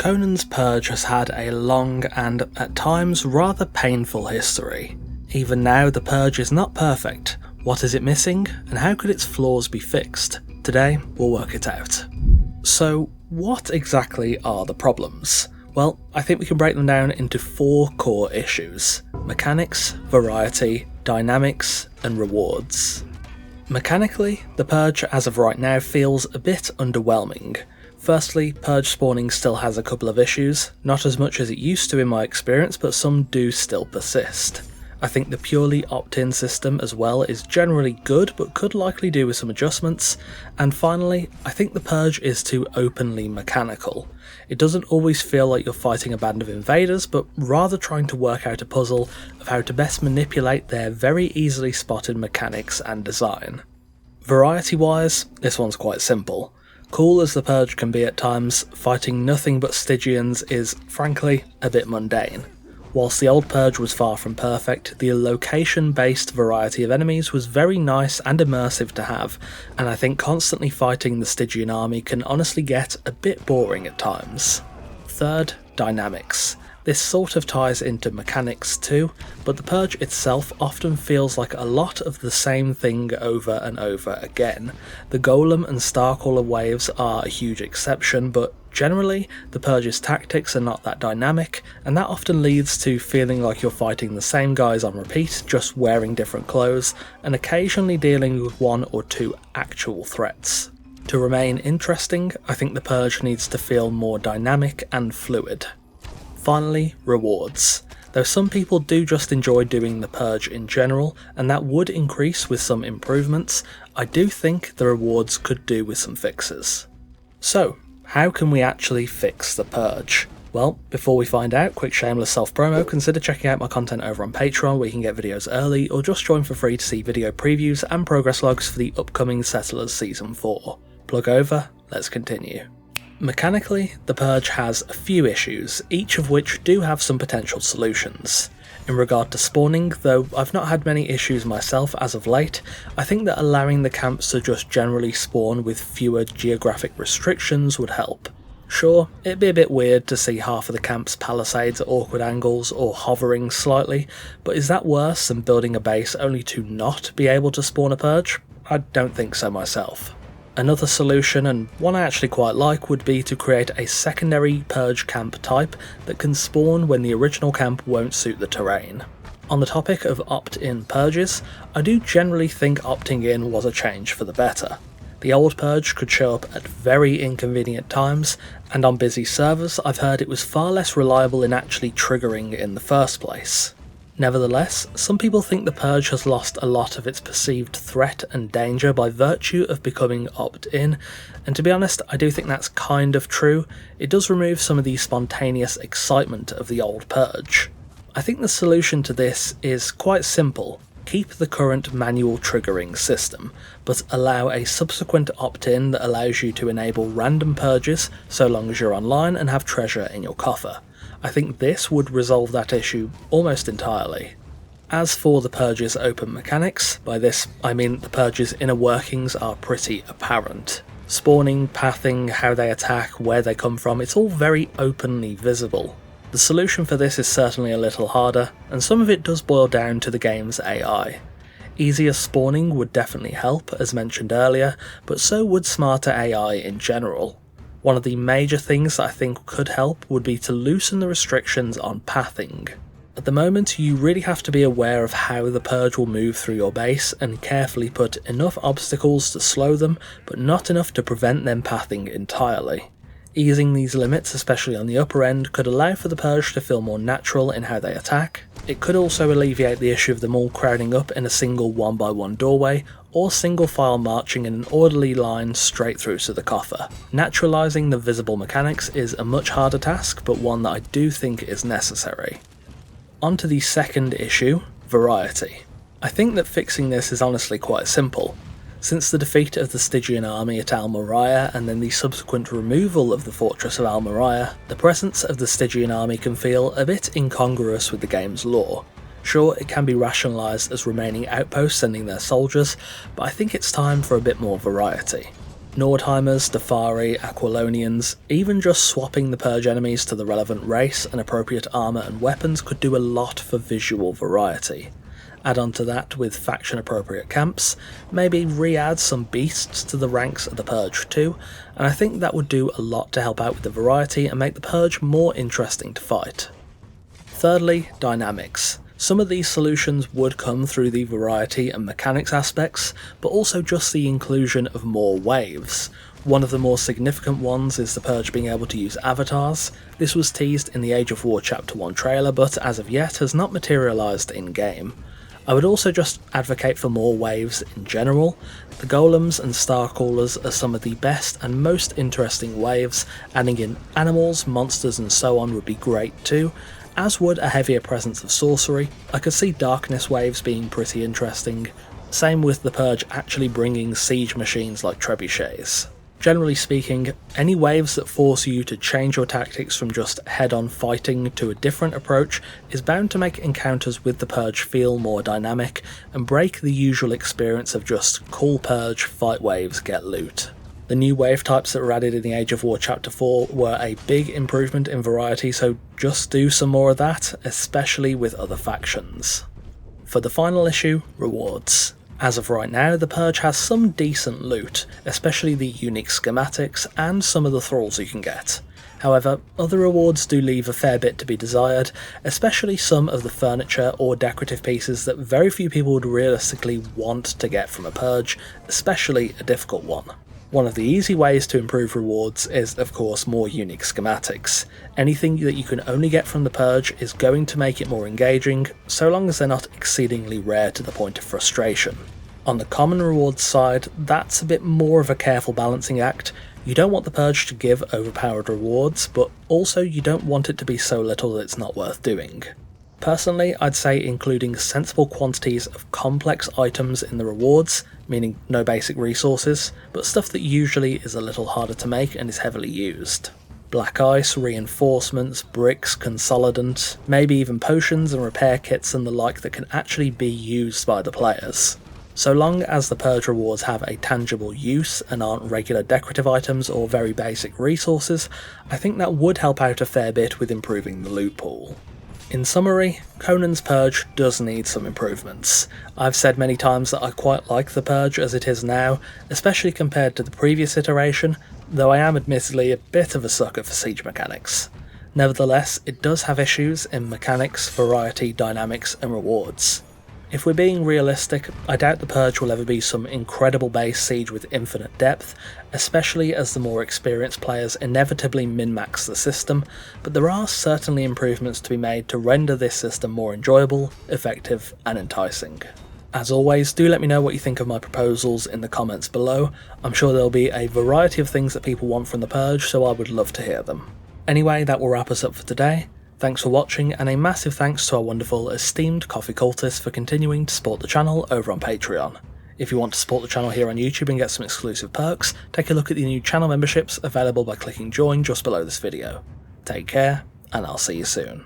Conan's Purge has had a long and, at times, rather painful history. Even now, the Purge is not perfect. What is it missing, and how could its flaws be fixed? Today, we'll work it out. So, what exactly are the problems? Well, I think we can break them down into 4 core issues: mechanics, variety, dynamics, and rewards. Mechanically, the Purge as of right now feels a bit underwhelming. Firstly, Purge spawning still has a couple of issues, not as much as it used to in my experience, but some do still persist. I think the purely opt-in system as well is generally good, but could likely do with some adjustments. And finally, I think the Purge is too openly mechanical. It doesn't always feel like you're fighting a band of invaders, but rather trying to work out a puzzle of how to best manipulate their very easily spotted mechanics and design. Variety-wise, this one's quite simple. Cool as the Purge can be at times, fighting nothing but Stygians is, frankly, a bit mundane. Whilst the old Purge was far from perfect, the location-based variety of enemies was very nice and immersive to have, and I think constantly fighting the Stygian army can honestly get a bit boring at times. Third, dynamics. This sort of ties into mechanics too, but the Purge itself often feels like a lot of the same thing over and over again. The Golem and Starcaller waves are a huge exception, but generally, the Purge's tactics are not that dynamic, and that often leads to feeling like you're fighting the same guys on repeat, just wearing different clothes, and occasionally dealing with 1 or 2 actual threats. To remain interesting, I think the Purge needs to feel more dynamic and fluid. Finally, rewards. Though some people do just enjoy doing the Purge in general, and that would increase with some improvements, I do think the rewards could do with some fixes. So, how can we actually fix the Purge? Well, before we find out, quick shameless self-promo, consider checking out my content over on Patreon where you can get videos early, or just join for free to see video previews and progress logs for the upcoming Settlers Season 4. Plug over, let's continue. Mechanically, the Purge has a few issues, each of which do have some potential solutions. In regard to spawning, though I've not had many issues myself as of late, I think that allowing the camps to just generally spawn with fewer geographic restrictions would help. Sure, it'd be a bit weird to see half of the camp's palisades at awkward angles or hovering slightly, but is that worse than building a base only to not be able to spawn a Purge? I don't think so myself. Another solution, and one I actually quite like, would be to create a secondary Purge camp type that can spawn when the original camp won't suit the terrain. On the topic of opt-in Purges, I do generally think opting in was a change for the better. The old Purge could show up at very inconvenient times, and on busy servers I've heard it was far less reliable in actually triggering in the first place. Nevertheless, some people think the Purge has lost a lot of its perceived threat and danger by virtue of becoming opt-in, and to be honest, I do think that's kind of true. It does remove some of the spontaneous excitement of the old Purge. I think the solution to this is quite simple. Keep the current manual triggering system, but allow a subsequent opt-in that allows you to enable random Purges so long as you're online and have treasure in your coffer. I think this would resolve that issue almost entirely. As for the Purge's open mechanics, by this I mean the Purge's inner workings are pretty apparent. Spawning, pathing, how they attack, where they come from, it's all very openly visible. The solution for this is certainly a little harder, and some of it does boil down to the game's AI. Easier spawning would definitely help, as mentioned earlier, but so would smarter AI in general. One of the major things that I think could help would be to loosen the restrictions on pathing. At the moment, you really have to be aware of how the Purge will move through your base and carefully put enough obstacles to slow them, but not enough to prevent them pathing entirely. Easing these limits, especially on the upper end, could allow for the Purge to feel more natural in how they attack. It could also alleviate the issue of them all crowding up in a single 1x1 doorway, or single file marching in an orderly line straight through to the coffer. Naturalising the visible mechanics is a much harder task, but one that I do think is necessary. On to the second issue, variety. I think that fixing this is honestly quite simple. Since the defeat of the Stygian army at Al Moriah and then the subsequent removal of the fortress of Al Moriah, the presence of the Stygian army can feel a bit incongruous with the game's lore. Sure, it can be rationalised as remaining outposts sending their soldiers, but I think it's time for a bit more variety. Nordheimers, Defari, Aquilonians, even just swapping the Purge enemies to the relevant race and appropriate armour and weapons could do a lot for visual variety. Add on to that with faction appropriate camps, maybe re-add some beasts to the ranks of the Purge too, and I think that would do a lot to help out with the variety and make the Purge more interesting to fight. Thirdly, dynamics. Some of these solutions would come through the variety and mechanics aspects, but also just the inclusion of more waves. One of the more significant ones is the Purge being able to use avatars. This was teased in the Age of War Chapter 1 trailer, but as of yet has not materialised in game. I would also just advocate for more waves in general. The Golems and Starcallers are some of the best and most interesting waves, adding in animals, monsters and so on would be great too, as would a heavier presence of sorcery. I could see darkness waves being pretty interesting, same with the Purge actually bringing siege machines like trebuchets. Generally speaking, any waves that force you to change your tactics from just head-on fighting to a different approach is bound to make encounters with the Purge feel more dynamic and break the usual experience of just cool Purge, fight waves, get loot. The new wave types that were added in the Age of War Chapter 4 were a big improvement in variety, so just do some more of that, especially with other factions. For the final issue, rewards. As of right now, the Purge has some decent loot, especially the unique schematics and some of the thralls you can get. However, other rewards do leave a fair bit to be desired, especially some of the furniture or decorative pieces that very few people would realistically want to get from a Purge, especially a difficult one. One of the easy ways to improve rewards is, of course, more unique schematics. Anything that you can only get from the Purge is going to make it more engaging, so long as they're not exceedingly rare to the point of frustration. On the common rewards side, that's a bit more of a careful balancing act. You don't want the Purge to give overpowered rewards, but also you don't want it to be so little that it's not worth doing. Personally, I'd say including sensible quantities of complex items in the rewards, meaning no basic resources, but stuff that usually is a little harder to make and is heavily used. Black ice, reinforcements, bricks, consolidant, maybe even potions and repair kits and the like that can actually be used by the players. So long as the Purge rewards have a tangible use and aren't regular decorative items or very basic resources, I think that would help out a fair bit with improving the loot pool. In summary, Conan's Purge does need some improvements. I've said many times that I quite like the Purge as it is now, especially compared to the previous iteration, though I am admittedly a bit of a sucker for siege mechanics. Nevertheless, it does have issues in mechanics, variety, dynamics and rewards. If we're being realistic, I doubt the Purge will ever be some incredible base siege with infinite depth, especially as the more experienced players inevitably min-max the system, but there are certainly improvements to be made to render this system more enjoyable, effective and enticing. As always, do let me know what you think of my proposals in the comments below. I'm sure there'll be a variety of things that people want from the Purge, so I would love to hear them. Anyway, that will wrap us up for today. Thanks for watching, and a massive thanks to our wonderful esteemed coffee cultists for continuing to support the channel over on Patreon. If you want to support the channel here on YouTube and get some exclusive perks, take a look at the new channel memberships available by clicking join just below this video. Take care, and I'll see you soon.